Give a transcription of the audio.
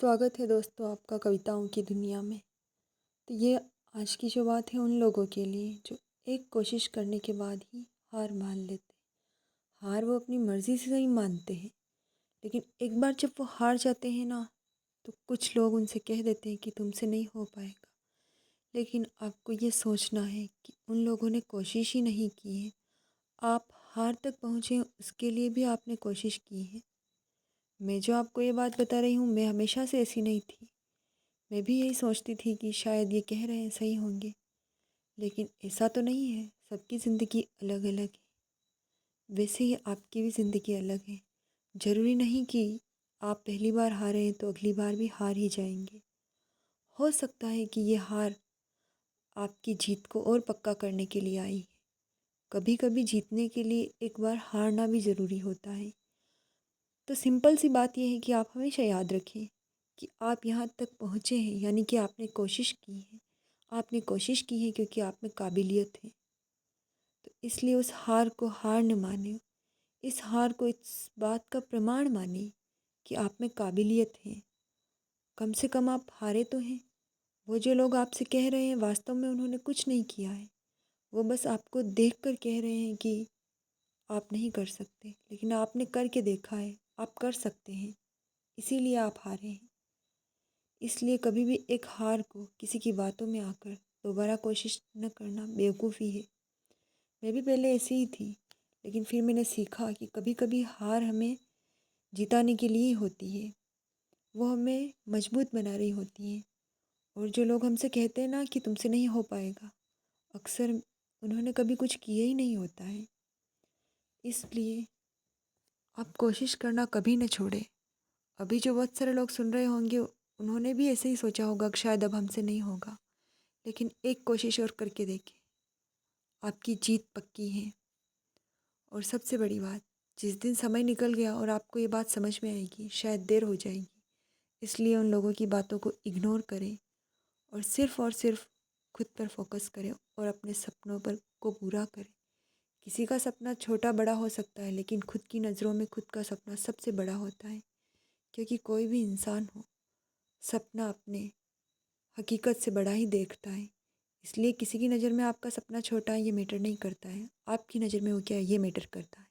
स्वागत है दोस्तों आपका कविताओं की दुनिया में। तो ये आज की जो बात है उन लोगों के लिए जो एक कोशिश करने के बाद ही हार मान लेते हैं। हार वो अपनी मर्ज़ी से नहीं मानते हैं, लेकिन एक बार जब वो हार जाते हैं ना, तो कुछ लोग उनसे कह देते हैं कि तुमसे नहीं हो पाएगा। लेकिन आपको ये सोचना है कि उन लोगों ने कोशिश ही नहीं की है। आप हार तक पहुँचे उसके लिए भी आपने कोशिश की है। मैं जो आपको ये बात बता रही हूँ, मैं हमेशा से ऐसी नहीं थी। मैं भी यही सोचती थी कि शायद ये कह रहे हैं सही होंगे, लेकिन ऐसा तो नहीं है। सबकी ज़िंदगी अलग अलग है, वैसे ही आपकी भी ज़िंदगी अलग है। ज़रूरी नहीं कि आप पहली बार हारे हैं तो अगली बार भी हार ही जाएंगे। हो सकता है कि ये हार आपकी जीत को और पक्का करने के लिए आई है। कभी कभी जीतने के लिए एक बार हारना भी ज़रूरी होता है। तो सिंपल सी बात यह है कि आप हमेशा याद रखें कि आप यहाँ तक पहुँचे हैं, यानी कि आपने कोशिश की है। आपने कोशिश की है क्योंकि आप में काबिलियत है। तो इसलिए उस हार को हार न माने, इस हार को इस बात का प्रमाण माने कि आप में काबिलियत है। कम से कम आप हारे तो हैं। वो जो लोग आपसे कह रहे हैं वास्तव में उन्होंने कुछ नहीं किया है। वो बस आपको देख कर कह रहे हैं कि आप नहीं कर सकते, लेकिन आपने करके देखा है, आप कर सकते हैं। इसीलिए आप हारे हैं। इसलिए कभी भी एक हार को किसी की बातों में आकर दोबारा कोशिश न करना बेवकूफ़ी है। मैं भी पहले ऐसी ही थी, लेकिन फिर मैंने सीखा कि कभी कभी हार हमें जिताने के लिए होती है। वो हमें मजबूत बना रही होती है। और जो लोग हमसे कहते हैं ना कि तुमसे नहीं हो पाएगा, अक्सर उन्होंने कभी कुछ किया ही नहीं होता है। इसलिए आप कोशिश करना कभी न छोड़ें। अभी जो बहुत सारे लोग सुन रहे होंगे उन्होंने भी ऐसे ही सोचा होगा कि शायद अब हमसे नहीं होगा, लेकिन एक कोशिश और करके देखें, आपकी जीत पक्की है। और सबसे बड़ी बात, जिस दिन समय निकल गया और आपको ये बात समझ में आएगी, शायद देर हो जाएगी। इसलिए उन लोगों की बातों को इग्नोर करें और सिर्फ खुद पर फोकस करें और अपने सपनों पर को पूरा करें। किसी का सपना छोटा बड़ा हो सकता है, लेकिन खुद की नज़रों में खुद का सपना सबसे बड़ा होता है। क्योंकि कोई भी इंसान हो, सपना अपने हकीकत से बड़ा ही देखता है। इसलिए किसी की नज़र में आपका सपना छोटा है ये मैटर नहीं करता है, आपकी नज़र में वो क्या है ये मैटर करता है।